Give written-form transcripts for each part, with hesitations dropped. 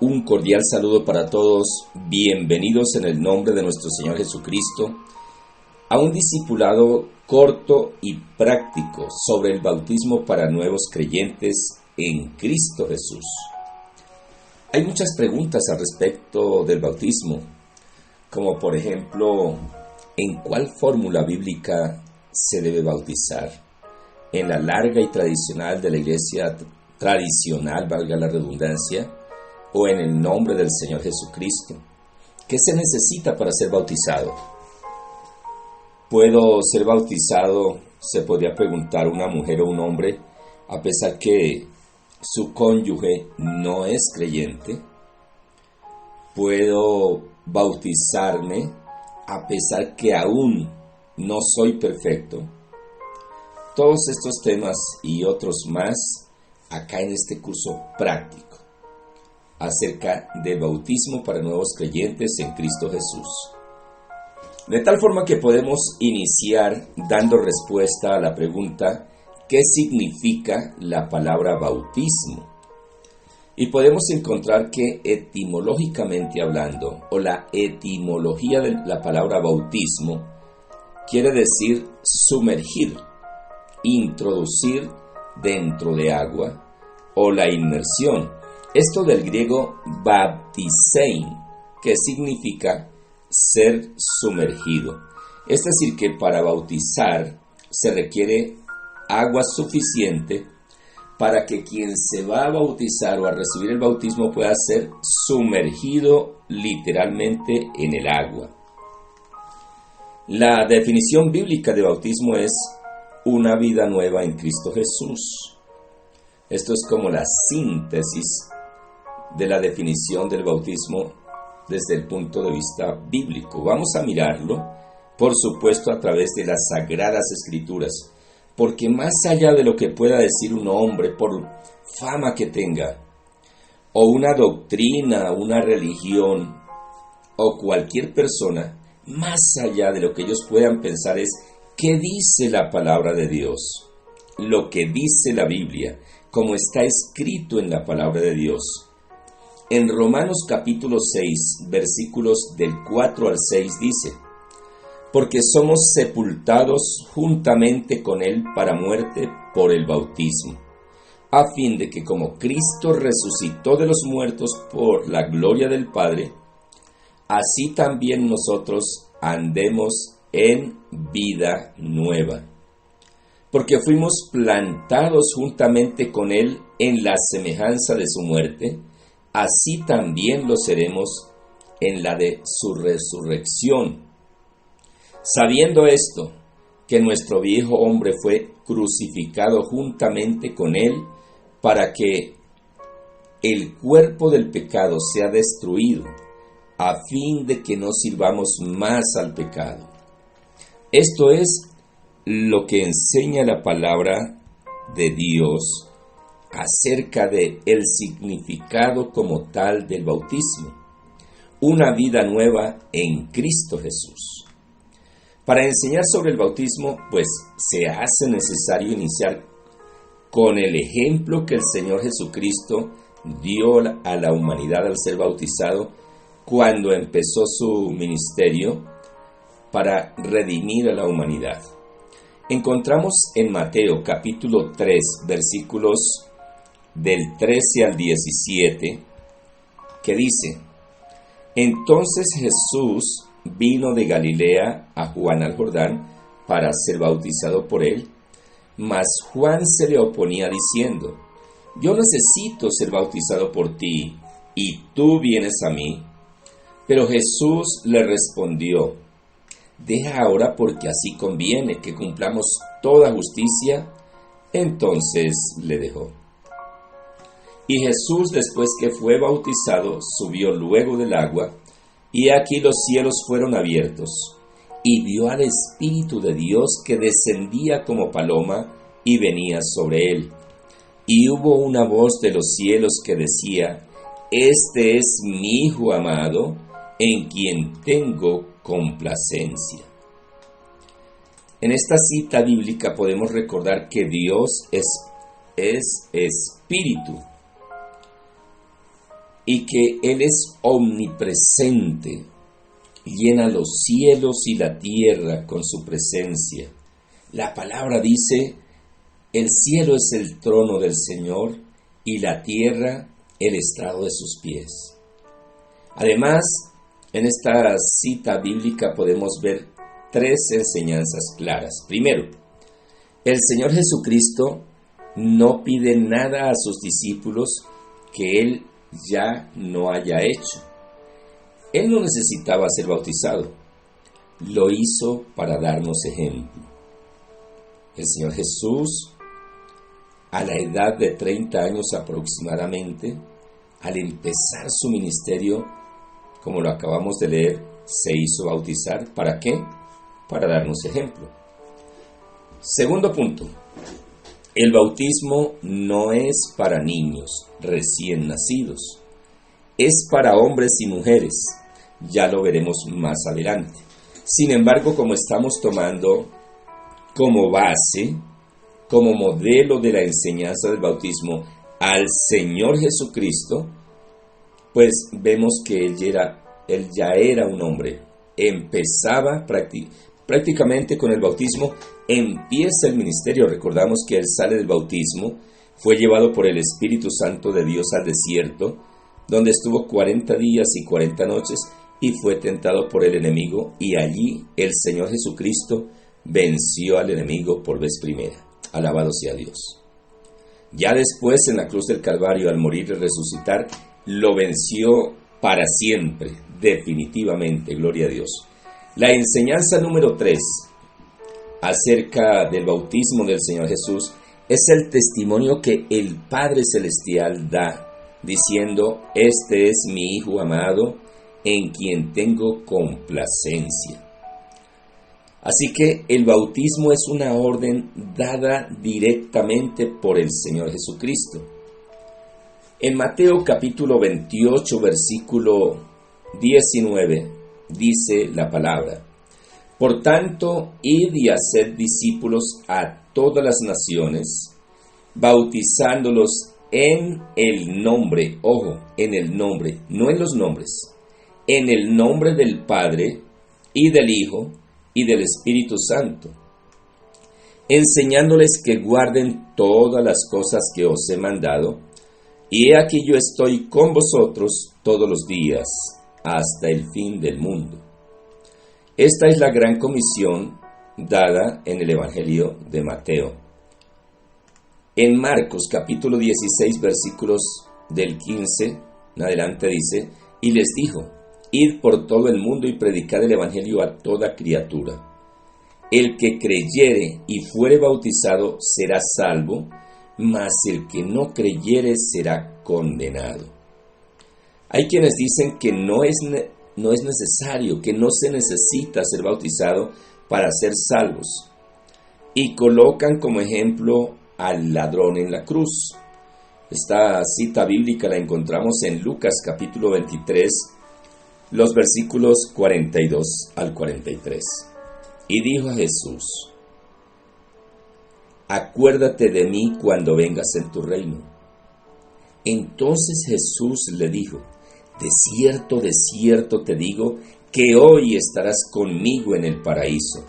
Un cordial saludo para todos, bienvenidos en el nombre de nuestro Señor Jesucristo a un discipulado corto y práctico sobre el bautismo para nuevos creyentes en Cristo Jesús. Hay muchas preguntas al respecto del bautismo, como por ejemplo, ¿en cuál fórmula bíblica se debe bautizar? ¿En la larga y tradicional de la iglesia tradicional, valga la redundancia, o en el nombre del Señor Jesucristo? ¿Qué se necesita para ser bautizado? ¿Puedo ser bautizado? Se podría preguntar una mujer o un hombre, a pesar que su cónyuge no es creyente. ¿Puedo bautizarme a pesar que aún no soy perfecto? Todos estos temas y otros más acá en este curso práctico acerca del bautismo para nuevos creyentes en Cristo Jesús. De tal forma que podemos iniciar dando respuesta a la pregunta ¿qué significa la palabra bautismo? Y podemos encontrar que etimológicamente hablando, o la etimología de la palabra bautismo, quiere decir sumergir, introducir dentro de agua, o la inmersión. Esto del griego baptisein, que significa ser sumergido. Es decir, que para bautizar se requiere agua suficiente para que quien se va a bautizar o a recibir el bautismo pueda ser sumergido literalmente en el agua. La definición bíblica de bautismo es una vida nueva en Cristo Jesús. Esto es como la síntesis de la definición del bautismo desde el punto de vista bíblico. Vamos a mirarlo, por supuesto, a través de las Sagradas Escrituras, porque más allá de lo que pueda decir un hombre por fama que tenga, o una doctrina, una religión, o cualquier persona, más allá de lo que ellos puedan pensar es ¿qué dice la palabra de Dios? Lo que dice la Biblia, como está escrito en la palabra de Dios. En Romanos capítulo 6, versículos del 4 al 6 dice: porque somos sepultados juntamente con Él para muerte por el bautismo, a fin de que como Cristo resucitó de los muertos por la gloria del Padre, así también nosotros andemos en vida nueva. Porque fuimos plantados juntamente con Él en la semejanza de su muerte, así también lo seremos en la de su resurrección. Sabiendo esto, que nuestro viejo hombre fue crucificado juntamente con Él, para que el cuerpo del pecado sea destruido, a fin de que no sirvamos más al pecado. Esto es lo que enseña la palabra de Dios acerca de el significado como tal del bautismo, una vida nueva en Cristo Jesús. Para enseñar sobre el bautismo, pues se hace necesario iniciar con el ejemplo que el Señor Jesucristo dio a la humanidad al ser bautizado cuando empezó su ministerio para redimir a la humanidad. Encontramos en Mateo capítulo 3, versículos del 13 al 17, que dice: entonces Jesús vino de Galilea a Juan al Jordán para ser bautizado por él, mas Juan se le oponía diciendo: yo necesito ser bautizado por ti, y tú vienes a mí. Pero Jesús le respondió: deja ahora, porque así conviene que cumplamos toda justicia. Entonces le dejó. Y Jesús, después que fue bautizado, subió luego del agua, y aquí los cielos fueron abiertos, y vio al Espíritu de Dios que descendía como paloma y venía sobre él. Y hubo una voz de los cielos que decía: este es mi Hijo amado, en quien tengo complacencia. En esta cita bíblica podemos recordar que Dios es espíritu. y que Él es omnipresente, llena los cielos y la tierra con su presencia. La palabra dice: el cielo es el trono del Señor y la tierra el estrado de sus pies. Además, en esta cita bíblica podemos ver tres enseñanzas claras. Primero, el Señor Jesucristo no pide nada a sus discípulos que Él ya no haya hecho. Él no necesitaba ser bautizado, lo hizo para darnos ejemplo. El Señor Jesús, a la edad de 30 años aproximadamente, al empezar su ministerio, como lo acabamos de leer, se hizo bautizar. ¿Para qué? Para darnos ejemplo. Segundo punto, el bautismo no es para niños recién nacidos, es para hombres y mujeres, ya lo veremos más adelante. Sin embargo, como estamos tomando como base, como modelo de la enseñanza del bautismo al Señor Jesucristo, pues vemos que Él ya era un hombre. Empezaba prácticamente con el bautismo, empieza el ministerio. Recordamos que Él sale del bautismo, fue llevado por el Espíritu Santo de Dios al desierto, donde estuvo 40 días y 40 noches y fue tentado por el enemigo, y allí el Señor Jesucristo venció al enemigo por vez primera. Alabado sea Dios. Ya después, en la cruz del Calvario, al morir y resucitar, lo venció para siempre, definitivamente, gloria a Dios. La enseñanza número 3 acerca del bautismo del Señor Jesús es el testimonio que el Padre Celestial da, diciendo: este es mi Hijo amado, en quien tengo complacencia. Así que el bautismo es una orden dada directamente por el Señor Jesucristo. En Mateo capítulo 28, versículo 19, dice la palabra: por tanto, id y haced discípulos a todas las naciones, bautizándolos en el nombre, ojo, en el nombre, no en los nombres, en el nombre del Padre y del Hijo y del Espíritu Santo, enseñándoles que guarden todas las cosas que os he mandado, y he aquí yo estoy con vosotros todos los días, hasta el fin del mundo. Esta es la gran comisión dada en el Evangelio de Mateo. En Marcos capítulo 16, versículos del 15 en adelante dice: y les dijo: id por todo el mundo y predicad el Evangelio a toda criatura. El que creyere y fuere bautizado será salvo, mas el que no creyere será condenado. Hay quienes dicen que no es necesario, que no se necesita ser bautizado para ser salvos, y colocan como ejemplo al ladrón en la cruz. Esta cita bíblica la encontramos en Lucas capítulo 23, los versículos 42 al 43. Y dijo a Jesús: acuérdate de mí cuando vengas en tu reino. Entonces Jesús le dijo: de cierto te digo, que hoy estarás conmigo en el paraíso.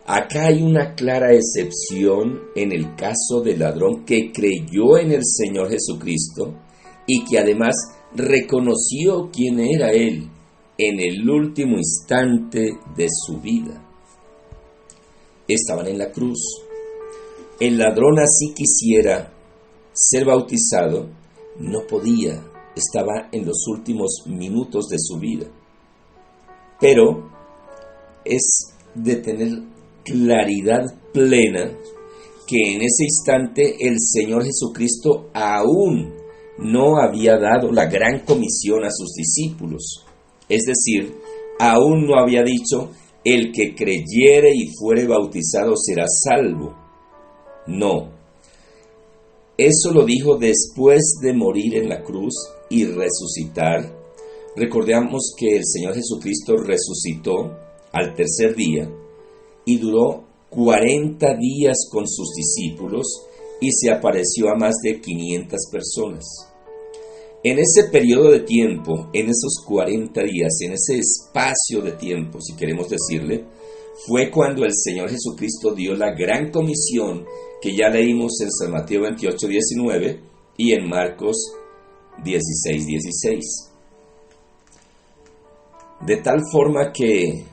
Acá hay una clara excepción en el caso del ladrón que creyó en el Señor Jesucristo y que además reconoció quién era Él en el último instante de su vida. Estaban en la cruz. El ladrón, así quisiera ser bautizado, no podía, estaba en los últimos minutos de su vida. Pero es de tener claridad plena que en ese instante el Señor Jesucristo aún no había dado la gran comisión a sus discípulos. Es decir, aún no había dicho: el que creyere y fuere bautizado será salvo. No. Eso lo dijo después de morir en la cruz y resucitar. Recordemos que el Señor Jesucristo resucitó al tercer día y duró 40 días con sus discípulos y se apareció a más de 500 personas. En ese periodo de tiempo, en esos 40 días, en ese espacio de tiempo, si queremos decirle, fue cuando el Señor Jesucristo dio la gran comisión que ya leímos en San Mateo 28:19 y en Marcos 16:16. De tal forma que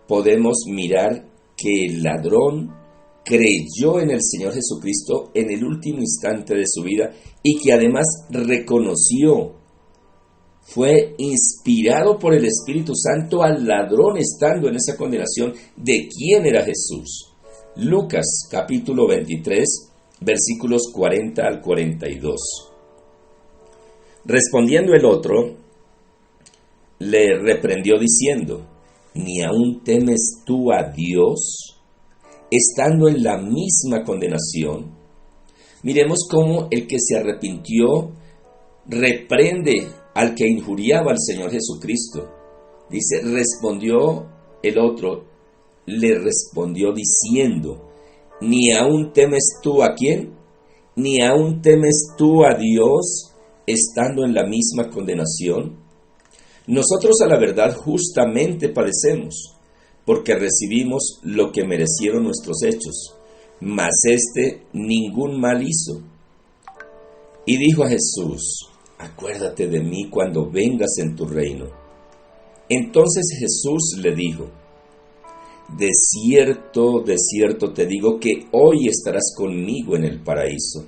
podemos mirar que el ladrón creyó en el Señor Jesucristo en el último instante de su vida y que además reconoció, fue inspirado por el Espíritu Santo al ladrón estando en esa condenación de quién era Jesús. Lucas capítulo 23, versículos 40 al 42. Respondiendo el otro, le reprendió diciendo: ¿ni aún temes tú a Dios, estando en la misma condenación? Miremos cómo el que se arrepintió reprende al que injuriaba al Señor Jesucristo. Dice, respondió el otro, le respondió diciendo: ¿ni aún temes tú a quién? ¿Ni aún temes tú a Dios, estando en la misma condenación? Nosotros a la verdad justamente padecemos, porque recibimos lo que merecieron nuestros hechos, mas éste ningún mal hizo. Y dijo a Jesús: acuérdate de mí cuando vengas en tu reino. Entonces Jesús le dijo: de cierto te digo que hoy estarás conmigo en el paraíso.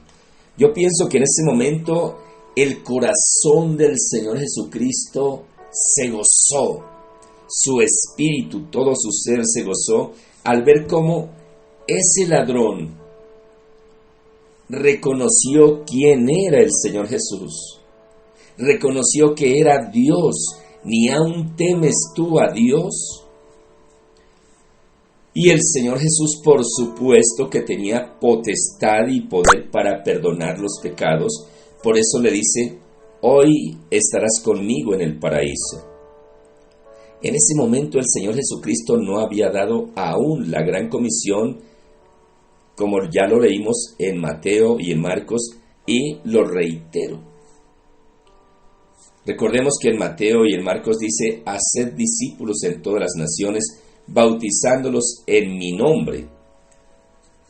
Yo pienso que en ese momento el corazón del Señor Jesucristo se gozó, su espíritu, todo su ser se gozó al ver cómo ese ladrón reconoció quién era el Señor Jesús, reconoció que era Dios. ¿Ni aún temes tú a Dios? Y el Señor Jesús, por supuesto que tenía potestad y poder para perdonar los pecados, por eso le dice: hoy estarás conmigo en el paraíso. En ese momento el Señor Jesucristo no había dado aún la gran comisión, como ya lo leímos en Mateo y en Marcos, y lo reitero. Recordemos que en Mateo y en Marcos dice: haced discípulos en todas las naciones, bautizándolos en mi nombre,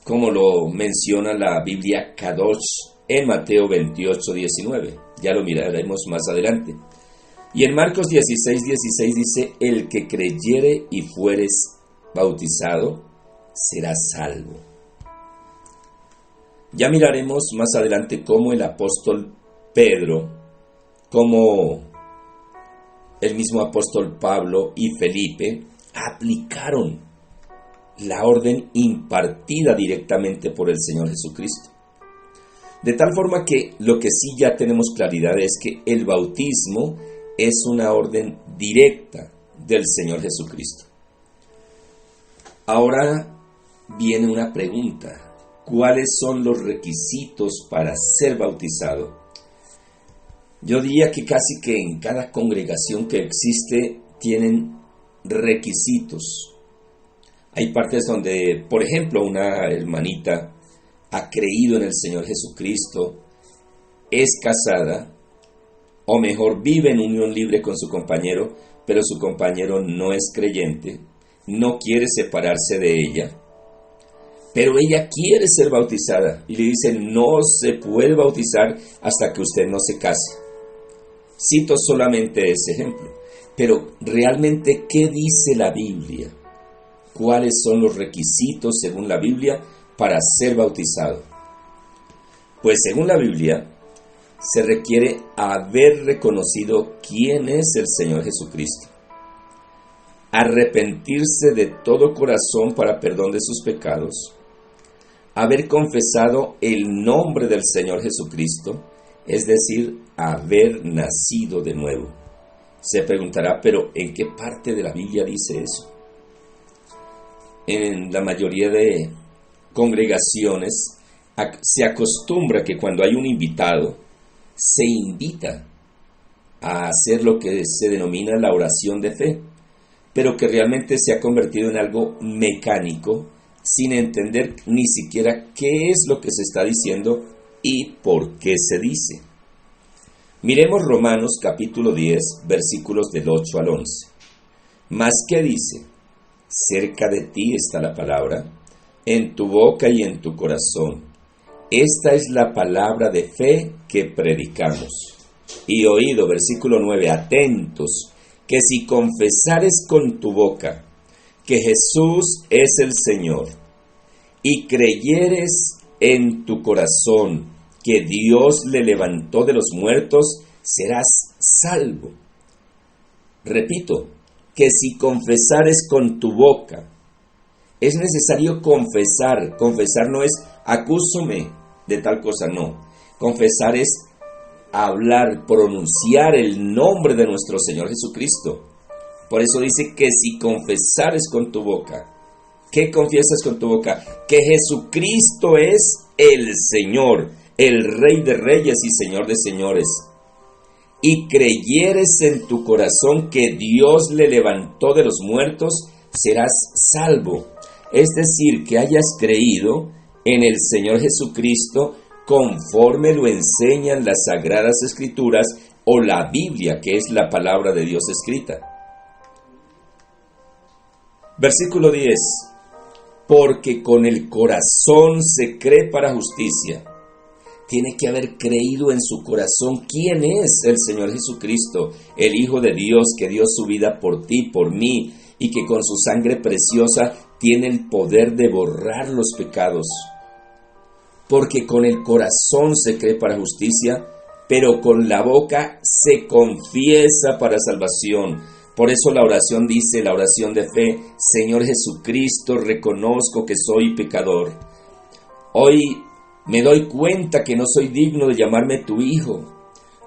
como lo menciona la Biblia Kadosh en Mateo 28:19. Ya lo miraremos más adelante. Y en Marcos 16:16 dice: el que creyere y fueres bautizado será salvo. Ya miraremos más adelante cómo el apóstol Pedro, como el mismo apóstol Pablo y Felipe aplicaron la orden impartida directamente por el Señor Jesucristo. De tal forma que lo que sí ya tenemos claridad es que el bautismo es una orden directa del Señor Jesucristo. Ahora viene una pregunta: ¿cuáles son los requisitos para ser bautizado? Yo diría que casi que en cada congregación que existe tienen requisitos. Hay partes donde, por ejemplo, una hermanita ha creído en el Señor Jesucristo, es casada, o mejor, vive en unión libre con su compañero, pero su compañero no es creyente, no quiere separarse de ella, pero ella quiere ser bautizada, y le dicen: no se puede bautizar hasta que usted no se case. Cito solamente ese ejemplo, pero realmente, ¿qué dice la Biblia? ¿Cuáles son los requisitos según la Biblia para ser bautizado? Pues según la Biblia, se requiere haber reconocido quién es el Señor Jesucristo, arrepentirse de todo corazón para perdón de sus pecados, haber confesado el nombre del Señor Jesucristo, es decir, haber nacido de nuevo. Se preguntará, ¿pero en qué parte de la Biblia dice eso? En la mayoría de congregaciones se acostumbra que cuando hay un invitado, se invita a hacer lo que se denomina la oración de fe, pero que realmente se ha convertido en algo mecánico, sin entender ni siquiera qué es lo que se está diciendo y por qué se dice. Miremos Romanos capítulo 10, versículos del 8 al 11. Mas, ¿qué dice? Cerca de ti está la palabra, en tu boca y en tu corazón. Esta es la palabra de fe que predicamos. Y oído, versículo 9, atentos, que si confesares con tu boca que Jesús es el Señor, y creyeres en tu corazón que Dios le levantó de los muertos, serás salvo. Repito, que si confesares con tu boca, es necesario confesar. Confesar no es acúsame de tal cosa, no. Confesar es hablar, pronunciar el nombre de nuestro Señor Jesucristo. Por eso dice que si confesares con tu boca, ¿qué confiesas con tu boca? Que Jesucristo es el Señor, el Rey de Reyes y Señor de Señores. Y creyeres en tu corazón que Dios le levantó de los muertos, serás salvo. Es decir, que hayas creído en el Señor Jesucristo conforme lo enseñan las Sagradas Escrituras o la Biblia, que es la palabra de Dios escrita. Versículo 10. Porque con el corazón se cree para justicia. Tiene que haber creído en su corazón quién es el Señor Jesucristo, el Hijo de Dios que dio su vida por ti, por mí, y que con su sangre preciosa tiene el poder de borrar los pecados. Porque con el corazón se cree para justicia, pero con la boca se confiesa para salvación. Por eso la oración dice, la oración de fe, Señor Jesucristo, reconozco que soy pecador. Hoy me doy cuenta que no soy digno de llamarme tu hijo.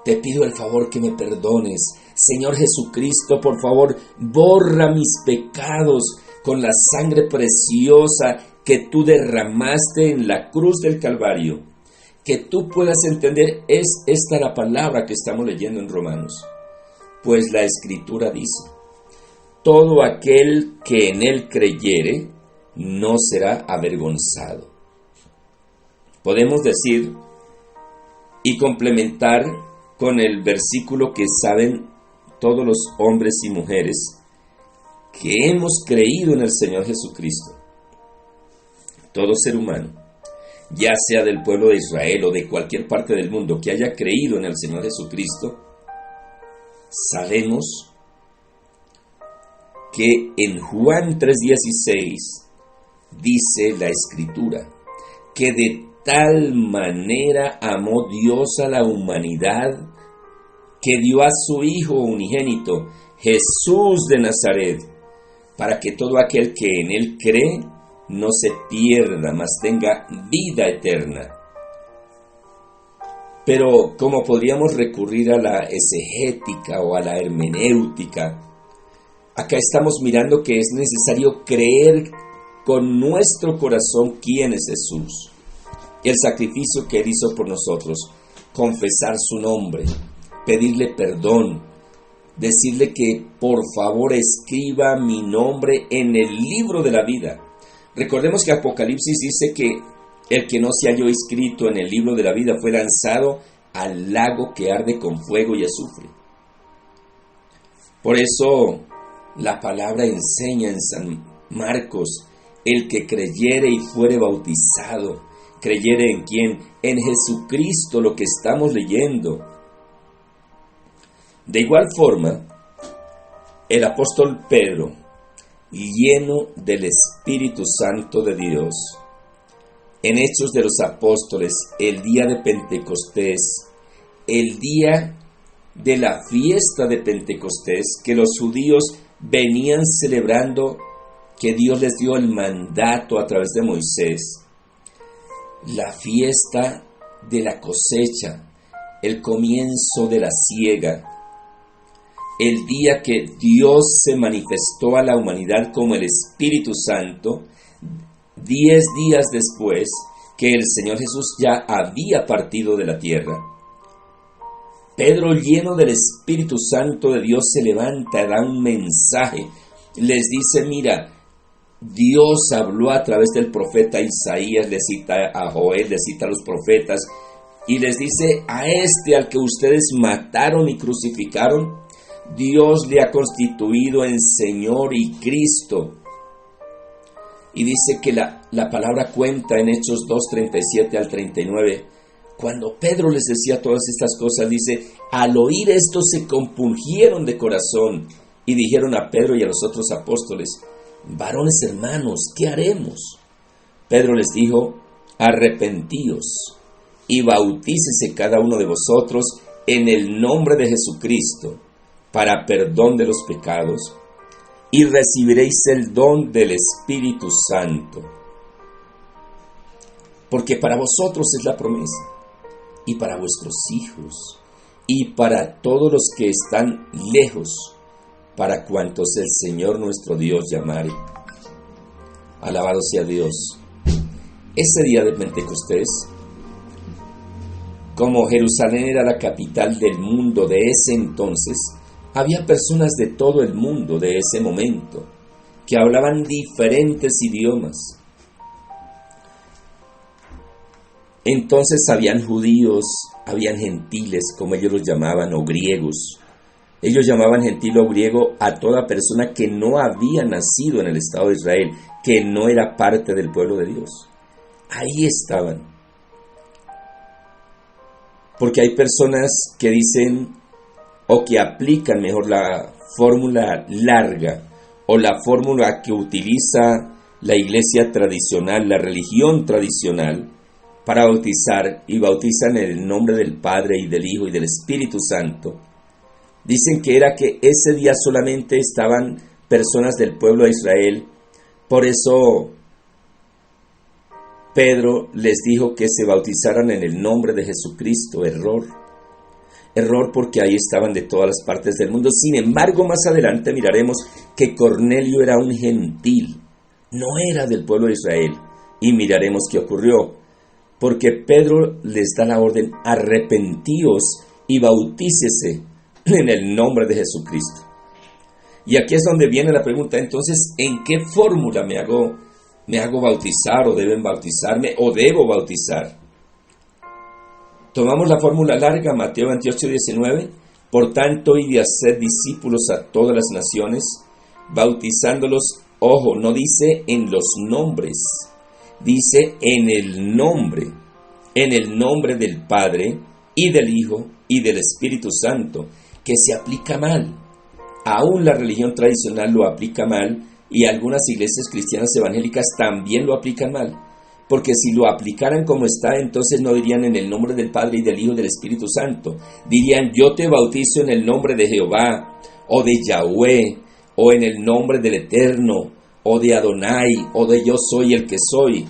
Te pido el favor que me perdones. Señor Jesucristo, por favor, borra mis pecados con la sangre preciosa que tú derramaste en la cruz del Calvario. Que tú puedas entender, es esta la palabra que estamos leyendo en Romanos. Pues la Escritura dice, todo aquel que en él creyere no será avergonzado. Podemos decir y complementar con el versículo que saben todos los hombres y mujeres que hemos creído en el Señor Jesucristo. Todo ser humano, ya sea del pueblo de Israel o de cualquier parte del mundo que haya creído en el Señor Jesucristo, sabemos que en Juan 3:16 dice la Escritura que de tal manera amó Dios a la humanidad que dio a su Hijo unigénito, Jesús de Nazaret, para que todo aquel que en él cree no se pierda, mas tenga vida eterna. Pero como podríamos recurrir a la exegética o a la hermenéutica, acá estamos mirando que es necesario creer con nuestro corazón quién es Jesús, el sacrificio que Él hizo por nosotros, confesar su nombre, pedirle perdón, decirle que por favor escriba mi nombre en el libro de la vida. Recordemos que Apocalipsis dice que el que no se halló inscrito en el libro de la vida fue lanzado al lago que arde con fuego y azufre. Por eso la palabra enseña en San Marcos, el que creyere y fuere bautizado. ¿Creyere en quién? En Jesucristo, lo que estamos leyendo. De igual forma, el apóstol Pedro, lleno del Espíritu Santo de Dios, en Hechos de los Apóstoles, el día de Pentecostés, el día de la fiesta de Pentecostés, que los judíos venían celebrando, que Dios les dio el mandato a través de Moisés, la fiesta de la cosecha, el comienzo de la siega, el día que Dios se manifestó a la humanidad como el Espíritu Santo, 10 días después que el Señor Jesús ya había partido de la tierra. Pedro, lleno del Espíritu Santo de Dios, se levanta, da un mensaje, les dice, mira, Dios habló a través del profeta Isaías, le cita a Joel, le cita a los profetas, y les dice: a este al que ustedes mataron y crucificaron, Dios le ha constituido en Señor y Cristo. Y dice que la palabra cuenta en Hechos 2:37 al 39. Cuando Pedro les decía todas estas cosas, dice: al oír esto se compungieron de corazón y dijeron a Pedro y a los otros apóstoles: varones hermanos, ¿qué haremos? Pedro les dijo: arrepentíos y bautícese cada uno de vosotros en el nombre de Jesucristo para perdón de los pecados, y recibiréis el don del Espíritu Santo. Porque para vosotros es la promesa, y para vuestros hijos, y para todos los que están lejos, para cuantos el Señor nuestro Dios llamare. Alabado sea Dios. Ese día de Pentecostés, como Jerusalén era la capital del mundo de ese entonces, había personas de todo el mundo de ese momento que hablaban diferentes idiomas. Entonces habían judíos, habían gentiles, como ellos los llamaban, o griegos. Ellos llamaban gentil o griego a toda persona que no había nacido en el Estado de Israel, que no era parte del pueblo de Dios. Ahí estaban. Porque hay personas que dicen o que aplican mejor la fórmula larga o la fórmula que utiliza la iglesia tradicional, la religión tradicional, para bautizar, y bautizan en el nombre del Padre y del Hijo y del Espíritu Santo. Dicen que era que ese día solamente estaban personas del pueblo de Israel. Por eso Pedro les dijo que se bautizaran en el nombre de Jesucristo. Error porque ahí estaban de todas las partes del mundo. Sin embargo, más adelante miraremos que Cornelio era un gentil, no era del pueblo de Israel. Y miraremos qué ocurrió. Porque Pedro les da la orden: arrepentíos y bautícese en el nombre de Jesucristo. Y aquí es donde viene la pregunta: entonces, ¿en qué fórmula me hago bautizar, o deben bautizarme, o debo bautizar? Tomamos la fórmula larga, Mateo 28:19. Por tanto, id y haced discípulos a todas las naciones, bautizándolos. Ojo, no dice en los nombres, dice en el nombre del Padre y del Hijo y del Espíritu Santo, que se aplica mal. Aún la religión tradicional lo aplica mal, y algunas iglesias cristianas evangélicas también lo aplican mal. Porque si lo aplicaran como está, entonces no dirían en el nombre del Padre y del Hijo y del Espíritu Santo. Dirían: yo te bautizo en el nombre de Jehová, o de Yahweh, o en el nombre del Eterno, o de Adonai, o de yo soy el que soy.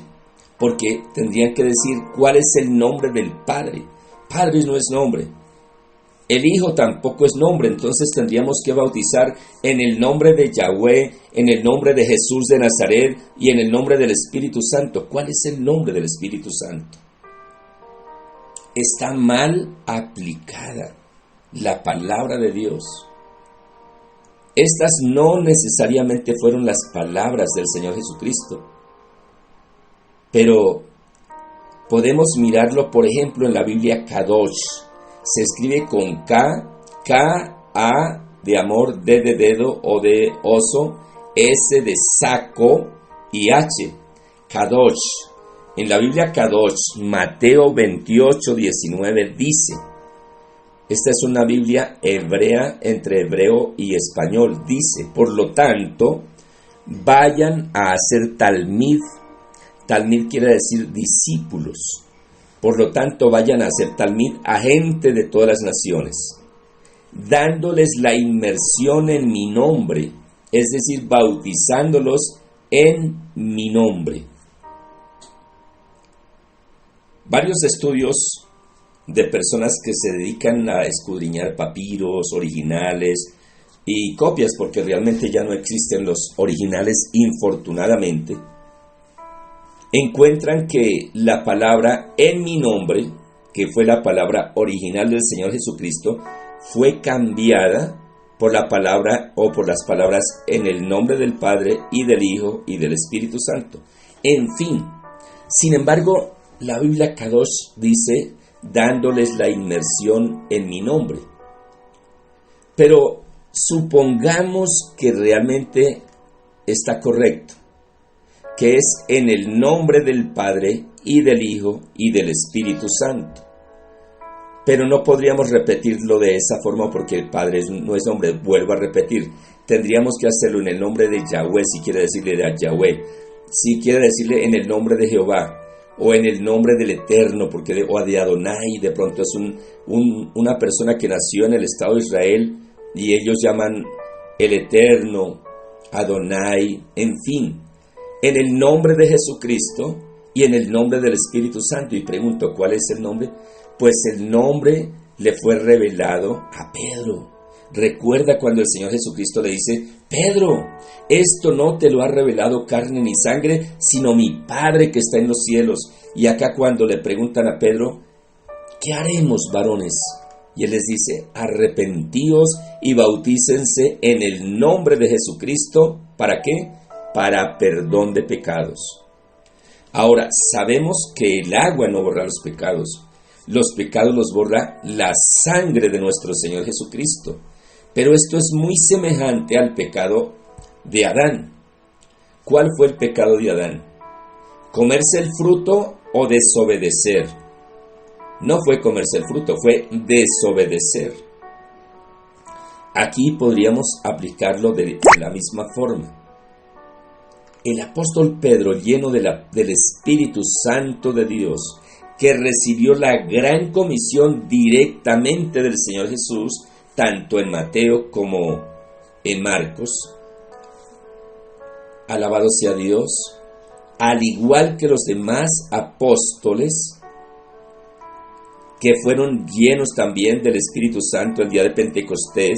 Porque tendrían que decir cuál es el nombre del Padre. Padre no es nombre. El Hijo tampoco es nombre, entonces tendríamos que bautizar en el nombre de Yahweh, en el nombre de Jesús de Nazaret y en el nombre del Espíritu Santo. ¿Cuál es el nombre del Espíritu Santo? Está mal aplicada la palabra de Dios. Estas no necesariamente fueron las palabras del Señor Jesucristo, pero podemos mirarlo, por ejemplo, en la Biblia Kadosh. Se escribe con K-A de amor, D de dedo, O de oso, S de saco y H. Kadosh. En la Biblia Kadosh, Mateo 28:19 dice, esta es una Biblia hebrea entre hebreo y español, dice: por lo tanto, vayan a hacer talmid. Talmid quiere decir discípulos. Por lo tanto, vayan a hacer talmid a gente de todas las naciones, dándoles la inmersión en mi nombre, es decir, bautizándolos en mi nombre. Varios estudios de personas que se dedican a escudriñar papiros originales y copias, porque realmente ya no existen los originales, infortunadamente, encuentran que la palabra en mi nombre, que fue la palabra original del Señor Jesucristo, fue cambiada por la palabra o por las palabras en el nombre del Padre y del Hijo y del Espíritu Santo. En fin, sin embargo, la Biblia Kadosh dice: dándoles la inmersión en mi nombre. Pero supongamos que realmente está correcto, que es en el nombre del Padre y del Hijo y del Espíritu Santo. Pero no podríamos repetirlo de esa forma porque el Padre no es nombre. Vuelvo a repetir, tendríamos que hacerlo en el nombre de Yahweh, si quiere decirle a Yahweh, si quiere decirle en el nombre de Jehová, o en el nombre del Eterno, o de Adonai. De pronto es una persona que nació en el Estado de Israel y ellos llaman el Eterno, Adonai, en fin, en el nombre de Jesucristo y en el nombre del Espíritu Santo. Y pregunto, ¿cuál es el nombre? Pues el nombre le fue revelado a Pedro. Recuerda cuando el Señor Jesucristo le dice: Pedro, esto no te lo ha revelado carne ni sangre, sino mi Padre que está en los cielos. Y acá cuando le preguntan a Pedro: ¿qué haremos, varones? Y él les dice: arrepentíos y bautícense en el nombre de Jesucristo. ¿Para qué? Para perdón de pecados. Ahora, sabemos que el agua no borra los pecados. Los pecados los borra la sangre de nuestro Señor Jesucristo. Pero esto es muy semejante al pecado de Adán. ¿Cuál fue el pecado de Adán? ¿Comerse el fruto o desobedecer? No fue comerse el fruto, fue desobedecer. Aquí podríamos aplicarlo de la misma forma. El apóstol Pedro, lleno del Espíritu Santo de Dios, que recibió la gran comisión directamente del Señor Jesús, tanto en Mateo como en Marcos, alabado sea Dios, al igual que los demás apóstoles, que fueron llenos también del Espíritu Santo el día de Pentecostés,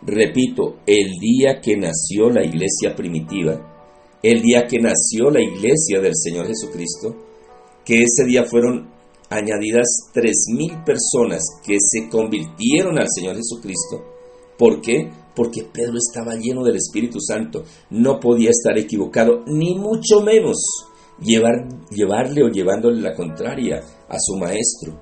repito, el día que nació la iglesia primitiva, el día que nació la iglesia del Señor Jesucristo, que ese día fueron añadidas 3,000 personas que se convirtieron al Señor Jesucristo. ¿Por qué? Porque Pedro estaba lleno del Espíritu Santo, no podía estar equivocado, ni mucho menos llevarle o llevándole la contraria a su maestro.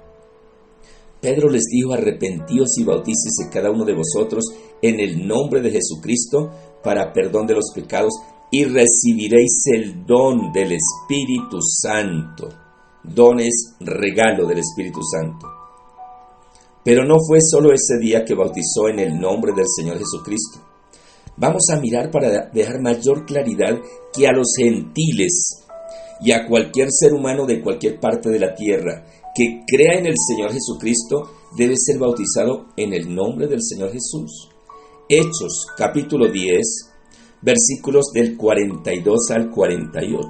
Pedro les dijo: arrepentíos y bautícese cada uno de vosotros en el nombre de Jesucristo para perdón de los pecados y recibiréis el don del Espíritu Santo. Don es regalo del Espíritu Santo. Pero no fue solo ese día que bautizó en el nombre del Señor Jesucristo. Vamos a mirar para dejar mayor claridad que a los gentiles y a cualquier ser humano de cualquier parte de la tierra que crea en el Señor Jesucristo debe ser bautizado en el nombre del Señor Jesús. Hechos capítulo 10, versículos del 42 al 48.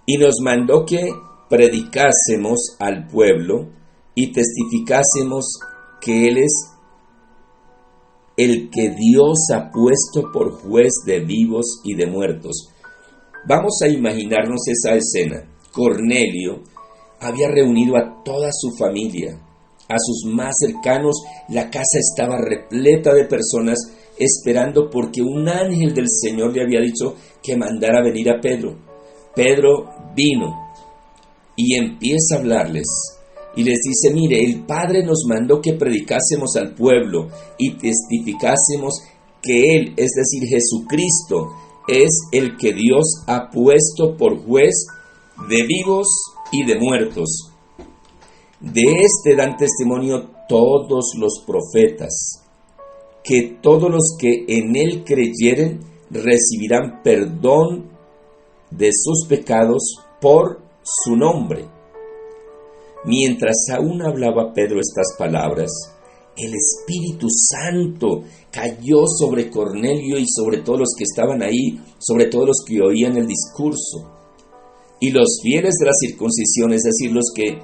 Y nos mandó que predicásemos al pueblo y testificásemos que Él es el que Dios ha puesto por juez de vivos y de muertos. Vamos a imaginarnos esa escena. Cornelio había reunido a toda su familia, a sus más cercanos. La casa estaba repleta de personas esperando porque un ángel del Señor le había dicho que mandara a venir a Pedro. Pedro vino y empieza a hablarles y les dice: mire, el Padre nos mandó que predicásemos al pueblo y testificásemos que Él, es decir, Jesucristo, es el que Dios ha puesto por juez de vivos y de muertos. De este dan testimonio todos los profetas, que todos los que en Él creyeren recibirán perdón de sus pecados por su nombre. Mientras aún hablaba Pedro estas palabras, el Espíritu Santo cayó sobre Cornelio y sobre todos los que estaban ahí, sobre todos los que oían el discurso. Y los fieles de la circuncisión, es decir, los que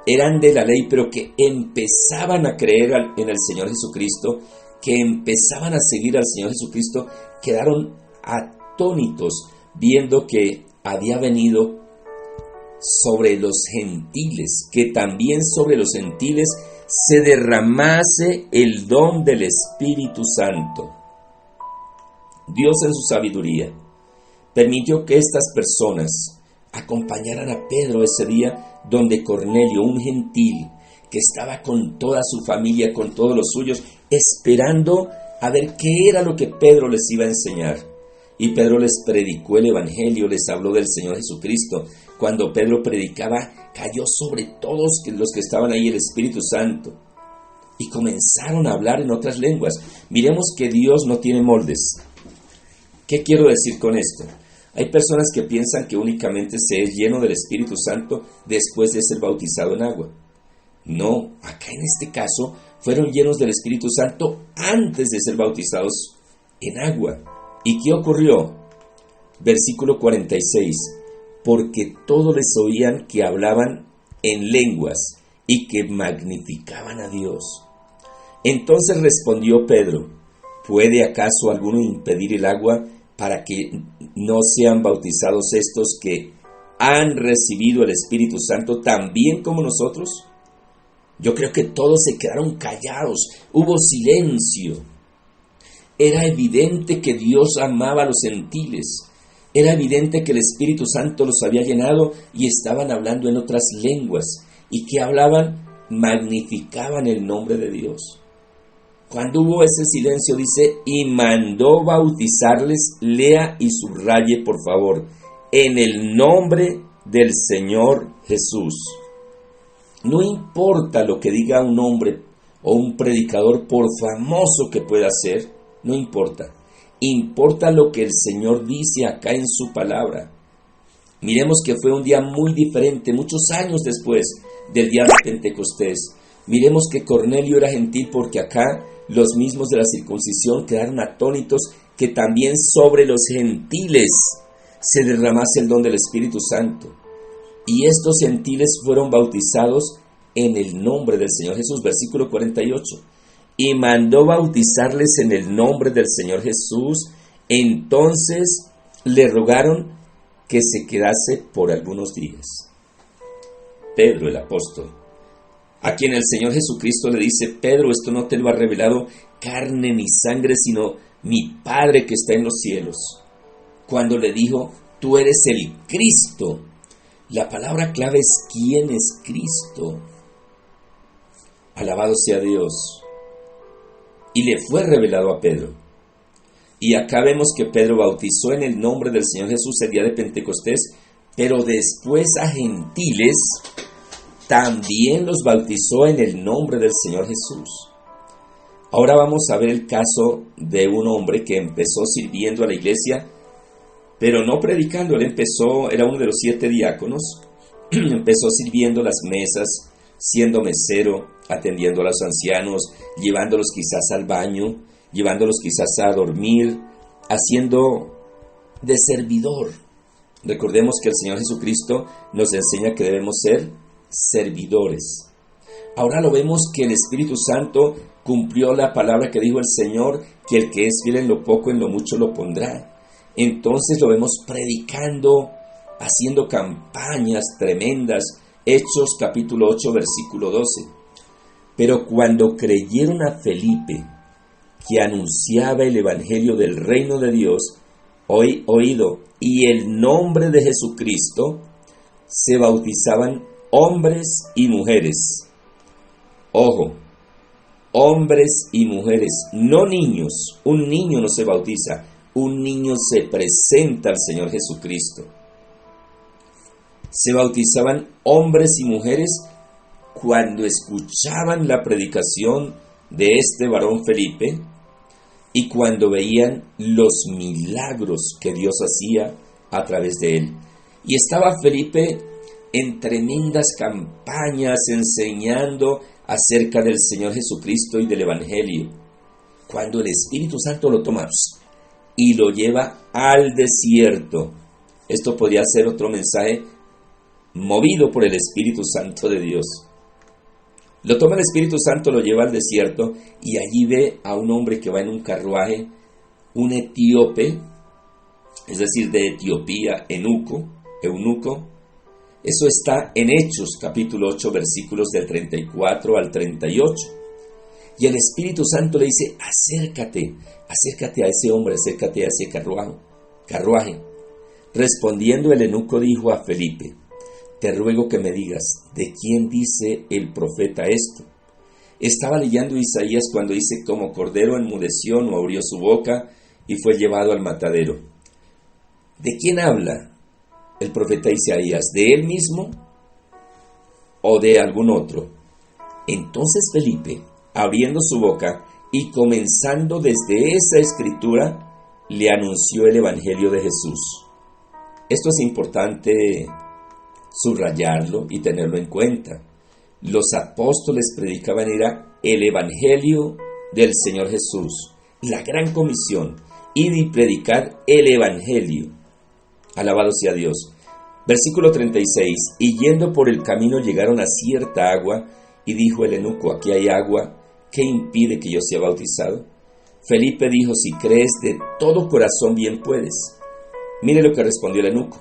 eran de la ley, pero que empezaban a creer en el Señor Jesucristo, que empezaban a seguir al Señor Jesucristo, quedaron atónitos viendo que había venido sobre los gentiles, que también sobre los gentiles se derramase el don del Espíritu Santo. Dios, en su sabiduría, permitió que estas personas acompañaran a Pedro ese día donde Cornelio, un gentil, que estaba con toda su familia, con todos los suyos, esperando a ver qué era lo que Pedro les iba a enseñar. Y Pedro les predicó el Evangelio, les habló del Señor Jesucristo. Cuando Pedro predicaba, cayó sobre todos los que estaban ahí el Espíritu Santo. Y comenzaron a hablar en otras lenguas. Miremos que Dios no tiene moldes. ¿Qué quiero decir con esto? Hay personas que piensan que únicamente se es lleno del Espíritu Santo después de ser bautizado en agua. No, acá en este caso fueron llenos del Espíritu Santo antes de ser bautizados en agua. ¿Y qué ocurrió? Versículo 46. Porque todos les oían que hablaban en lenguas y que magnificaban a Dios. Entonces respondió Pedro: ¿puede acaso alguno impedir el agua para que no sean bautizados estos que han recibido el Espíritu Santo también como nosotros? Yo creo que todos se quedaron callados, hubo silencio. Era evidente que Dios amaba a los gentiles. Era evidente que el Espíritu Santo los había llenado y estaban hablando en otras lenguas. ¿Y que hablaban? Magnificaban el nombre de Dios. Cuando hubo ese silencio, dice, y mandó bautizarles, lea y subraye por favor, en el nombre del Señor Jesús. No importa lo que diga un hombre o un predicador, por famoso que pueda ser, no importa. Importa lo que el Señor dice acá en su palabra. Miremos que fue un día muy diferente, muchos años después del día de Pentecostés. Miremos que Cornelio era gentil porque acá los mismos de la circuncisión quedaron atónitos que también sobre los gentiles se derramase el don del Espíritu Santo. Y estos gentiles fueron bautizados en el nombre del Señor Jesús. Versículo 48. Y mandó bautizarles en el nombre del Señor Jesús. Entonces le rogaron que se quedase por algunos días. Pedro, el apóstol, a quien el Señor Jesucristo le dice: Pedro, esto no te lo ha revelado carne ni sangre, sino mi Padre que está en los cielos. Cuando le dijo: tú eres el Cristo. La palabra clave es: ¿quién es Cristo? Alabado sea Dios. Y le fue revelado a Pedro. Y acá vemos que Pedro bautizó en el nombre del Señor Jesús el día de Pentecostés, pero después a gentiles también los bautizó en el nombre del Señor Jesús. Ahora vamos a ver el caso de un hombre que empezó sirviendo a la iglesia, pero no predicando. Él era uno de los 7 diáconos, empezó sirviendo las mesas, siendo mesero, atendiendo a los ancianos, llevándolos quizás al baño, llevándolos quizás a dormir, haciendo de servidor. Recordemos que el Señor Jesucristo nos enseña que debemos ser servidores. Ahora lo vemos que el Espíritu Santo cumplió la palabra que dijo el Señor, que el que es fiel en lo poco, en lo mucho lo pondrá. Entonces lo vemos predicando, haciendo campañas tremendas. Hechos capítulo 8, versículo 12. Pero cuando creyeron a Felipe, que anunciaba el evangelio del reino de Dios, oído, y el nombre de Jesucristo, se bautizaban hombres y mujeres. Ojo, hombres y mujeres, no niños. Un niño no se bautiza, un niño se presenta al Señor Jesucristo. Se bautizaban hombres y mujeres cuando escuchaban la predicación de este varón Felipe y cuando veían los milagros que Dios hacía a través de él. Y estaba Felipe en tremendas campañas enseñando acerca del Señor Jesucristo y del Evangelio, cuando el Espíritu Santo lo toma y lo lleva al desierto. Esto podría ser otro mensaje movido por el Espíritu Santo de Dios. Lo toma el Espíritu Santo, lo lleva al desierto y allí ve a un hombre que va en un carruaje, un etíope, es decir, de Etiopía, eunuco. Eso está en Hechos capítulo 8, versículos del 34 al 38. Y el Espíritu Santo le dice: acércate a ese hombre, acércate a ese carruaje. Respondiendo el eunuco dijo a Felipe: te ruego que me digas, ¿de quién dice el profeta esto? Estaba leyendo Isaías cuando dice, como cordero enmudeció, no abrió su boca y fue llevado al matadero. ¿De quién habla el profeta Isaías? ¿De él mismo o de algún otro? Entonces Felipe, abriendo su boca y comenzando desde esa escritura, le anunció el Evangelio de Jesús. Esto es importante subrayarlo y tenerlo en cuenta. Los apóstoles predicaban era el Evangelio del Señor Jesús, la gran comisión, ir y predicar el Evangelio. Alabado sea Dios. Versículo 36, y yendo por el camino llegaron a cierta agua, y dijo el eunuco, aquí hay agua, ¿qué impide que yo sea bautizado? Felipe dijo, si crees de todo corazón bien puedes. Mire lo que respondió el eunuco.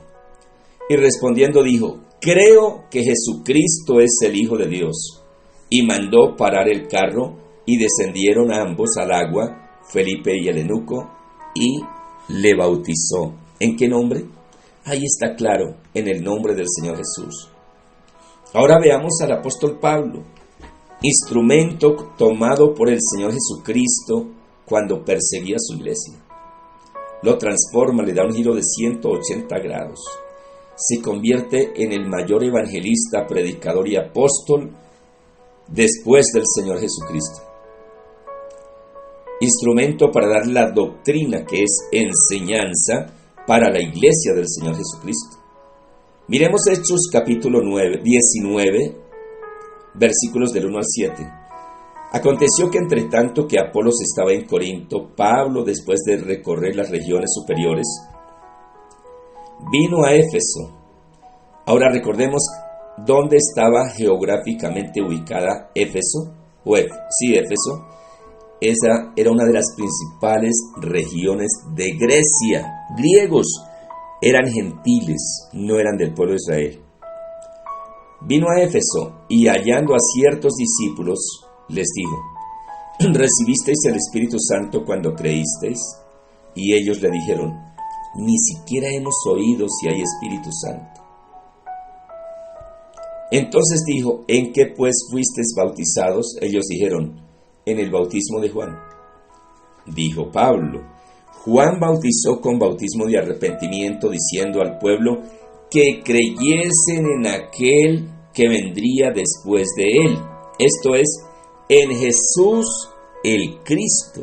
Y respondiendo dijo, creo que Jesucristo es el Hijo de Dios. Y mandó parar el carro, y descendieron ambos al agua, Felipe y el eunuco, y le bautizó. ¿En qué nombre? Ahí está claro, en el nombre del Señor Jesús. Ahora veamos al apóstol Pablo, instrumento tomado por el Señor Jesucristo cuando perseguía a su iglesia. Lo transforma, le da un giro de 180 grados. Se convierte en el mayor evangelista, predicador y apóstol después del Señor Jesucristo. Instrumento para dar la doctrina que es enseñanza para la iglesia del Señor Jesucristo. Miremos Hechos capítulo 19, versículos del 1 al 7. Aconteció que entre tanto que Apolos estaba en Corinto, Pablo, después de recorrer las regiones superiores, vino a Éfeso. Ahora recordemos dónde estaba geográficamente ubicada Éfeso. Éfeso. Esa era una de las principales regiones de Grecia. Griegos eran gentiles, no eran del pueblo de Israel. Vino a Éfeso y hallando a ciertos discípulos, les dijo, ¿recibisteis el Espíritu Santo cuando creísteis? Y ellos le dijeron, ni siquiera hemos oído si hay Espíritu Santo. Entonces dijo, ¿en qué pues fuisteis bautizados? Ellos dijeron, en el bautismo de Juan. Dijo Pablo, Juan bautizó con bautismo de arrepentimiento, diciendo al pueblo que creyesen en aquel que vendría después de él, esto es, en Jesús el Cristo.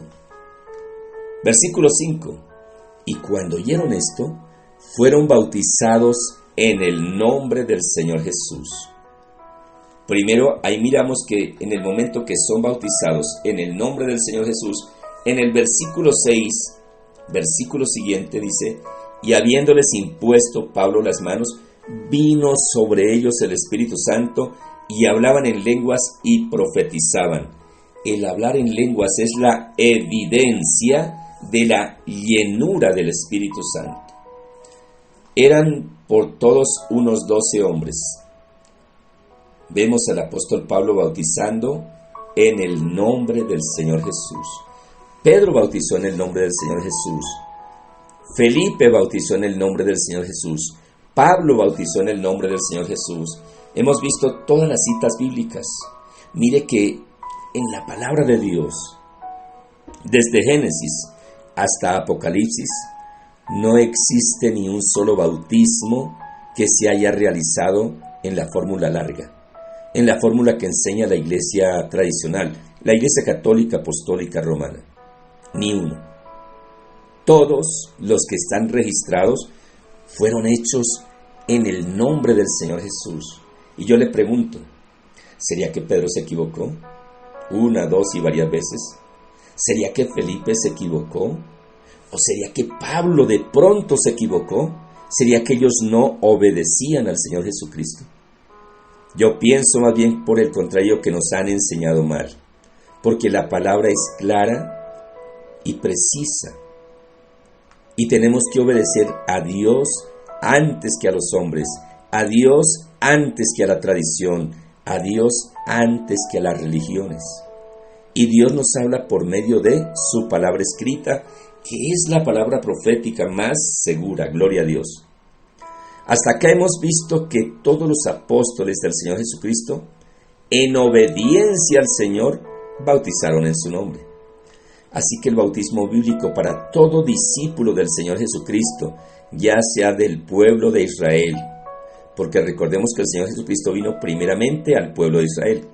Versículo 5. Y cuando oyeron esto, fueron bautizados en el nombre del Señor Jesús. Primero, ahí miramos que en el momento que son bautizados en el nombre del Señor Jesús, en el versículo 6, versículo siguiente dice, y habiéndoles impuesto Pablo las manos, vino sobre ellos el Espíritu Santo, y hablaban en lenguas y profetizaban. El hablar en lenguas es la evidencia de la llenura del Espíritu Santo. Eran por todos unos 12 hombres. Vemos al apóstol Pablo bautizando en el nombre del Señor Jesús. Pedro bautizó en el nombre del Señor Jesús. Felipe bautizó en el nombre del Señor Jesús. Pablo bautizó en el nombre del Señor Jesús. Hemos visto todas las citas bíblicas. Mire que en la palabra de Dios, desde Génesis hasta Apocalipsis, no existe ni un solo bautismo que se haya realizado en la fórmula larga, en la fórmula que enseña la iglesia tradicional, la iglesia católica apostólica romana. Ni uno. Todos los que están registrados fueron hechos en el nombre del Señor Jesús. Y yo le pregunto, ¿sería que Pedro se equivocó? Una, dos y varias veces. ¿Sería que Felipe se equivocó? ¿O sería que Pablo de pronto se equivocó? ¿Sería que ellos no obedecían al Señor Jesucristo? Yo pienso más bien por el contrario que nos han enseñado mal, porque la palabra es clara y precisa, y tenemos que obedecer a Dios antes que a los hombres, a Dios antes que a la tradición, a Dios antes que a las religiones. Y Dios nos habla por medio de su palabra escrita, que es la palabra profética más segura, gloria a Dios. Hasta acá hemos visto que todos los apóstoles del Señor Jesucristo, en obediencia al Señor, bautizaron en su nombre. Así que el bautismo bíblico para todo discípulo del Señor Jesucristo, ya sea del pueblo de Israel, porque recordemos que el Señor Jesucristo vino primeramente al pueblo de Israel,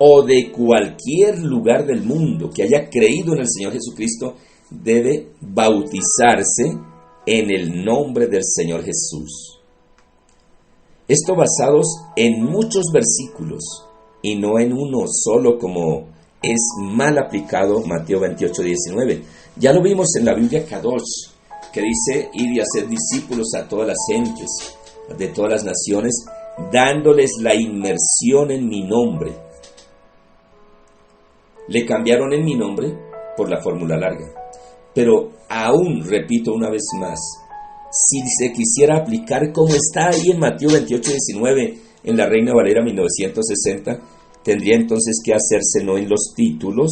o de cualquier lugar del mundo que haya creído en el Señor Jesucristo, debe bautizarse en el nombre del Señor Jesús. Esto basados en muchos versículos y no en uno solo, como es mal aplicado Mateo 28:19. Ya lo vimos en la Biblia Kadosh, que dice: id y haced discípulos a todas las gentes, de todas las naciones, dándoles la inmersión en mi nombre. Le cambiaron en mi nombre por la fórmula larga. Pero aún, repito una vez más, si se quisiera aplicar como está ahí en Mateo 28:19, en la Reina Valera 1960, tendría entonces que hacerse no en los títulos,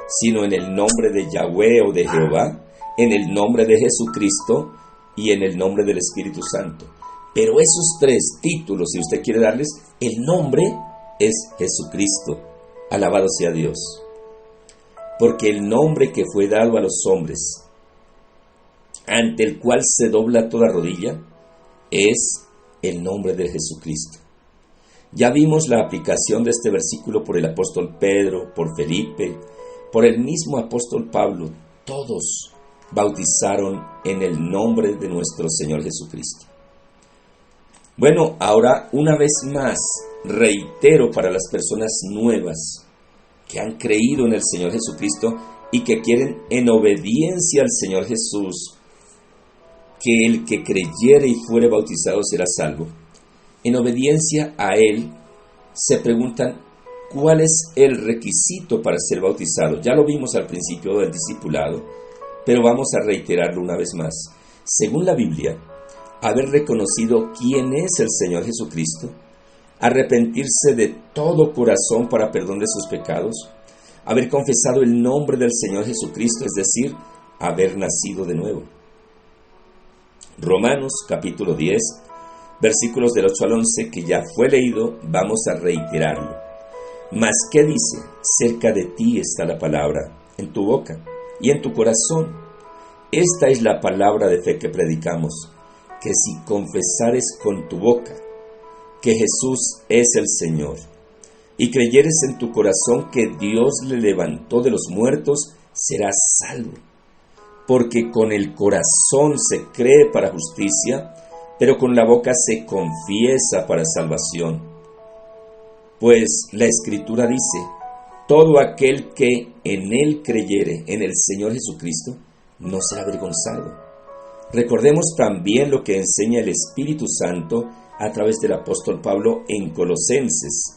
sino en el nombre de Yahweh o de Jehová, en el nombre de Jesucristo y en el nombre del Espíritu Santo. Pero esos tres títulos, si usted quiere darles, el nombre es Jesucristo. Alabado sea Dios. Porque el nombre que fue dado a los hombres, ante el cual se dobla toda rodilla, es el nombre de Jesucristo. Ya vimos la aplicación de este versículo por el apóstol Pedro, por Felipe, por el mismo apóstol Pablo. Todos bautizaron en el nombre de nuestro Señor Jesucristo. Bueno, ahora una vez más reitero para las personas nuevas que han creído en el Señor Jesucristo y que quieren en obediencia al Señor Jesús, que el que creyere y fuere bautizado será salvo. En obediencia a Él, se preguntan cuál es el requisito para ser bautizado. Ya lo vimos al principio del discipulado, pero vamos a reiterarlo una vez más. Según la Biblia, haber reconocido quién es el Señor Jesucristo, arrepentirse de todo corazón para perdón de sus pecados, haber confesado el nombre del Señor Jesucristo, es decir, haber nacido de nuevo. Romanos capítulo 10, versículos del 8 al 11, que ya fue leído, vamos a reiterarlo. Mas, ¿qué dice? Cerca de ti está la palabra, en tu boca y en tu corazón. Esta es la palabra de fe que predicamos, que si confesares con tu boca que Jesús es el Señor, y creyeres en tu corazón que Dios le levantó de los muertos, serás salvo. Porque con el corazón se cree para justicia, pero con la boca se confiesa para salvación. Pues la Escritura dice: todo aquel que en Él creyere, en el Señor Jesucristo, no será avergonzado. Recordemos también lo que enseña el Espíritu Santo a través del apóstol Pablo en Colosenses.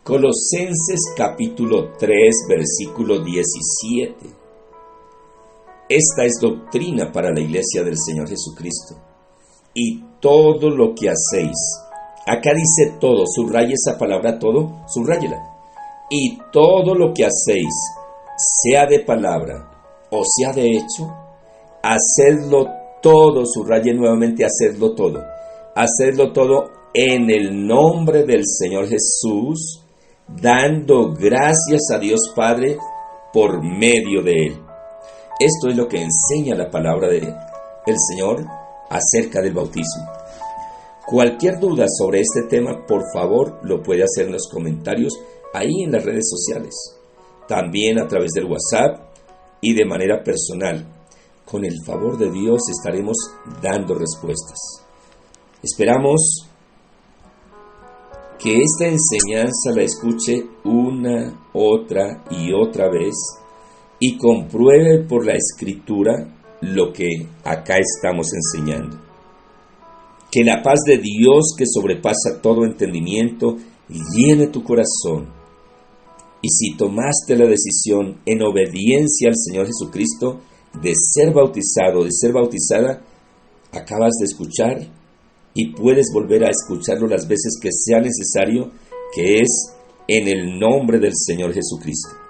Colosenses capítulo 3, versículo 17. Esta es doctrina para la iglesia del Señor Jesucristo. Y todo lo que hacéis, acá dice todo, subraye esa palabra todo, subráyela. Y todo lo que hacéis, sea de palabra o sea de hecho, hacedlo todo, subraye nuevamente, hacedlo todo. Hacedlo todo en el nombre del Señor Jesús, dando gracias a Dios Padre por medio de Él. Esto es lo que enseña la palabra del Señor acerca del bautismo. Cualquier duda sobre este tema, por favor, lo puede hacer en los comentarios ahí en las redes sociales, también a través del WhatsApp y de manera personal. Con el favor de Dios estaremos dando respuestas. Esperamos que esta enseñanza la escuche una, otra y otra vez y compruebe por la Escritura lo que acá estamos enseñando. Que la paz de Dios, que sobrepasa todo entendimiento, llene tu corazón. Y si tomaste la decisión en obediencia al Señor Jesucristo de ser bautizado, de ser bautizada, acabas de escuchar y puedes volver a escucharlo las veces que sea necesario, que es en el nombre del Señor Jesucristo.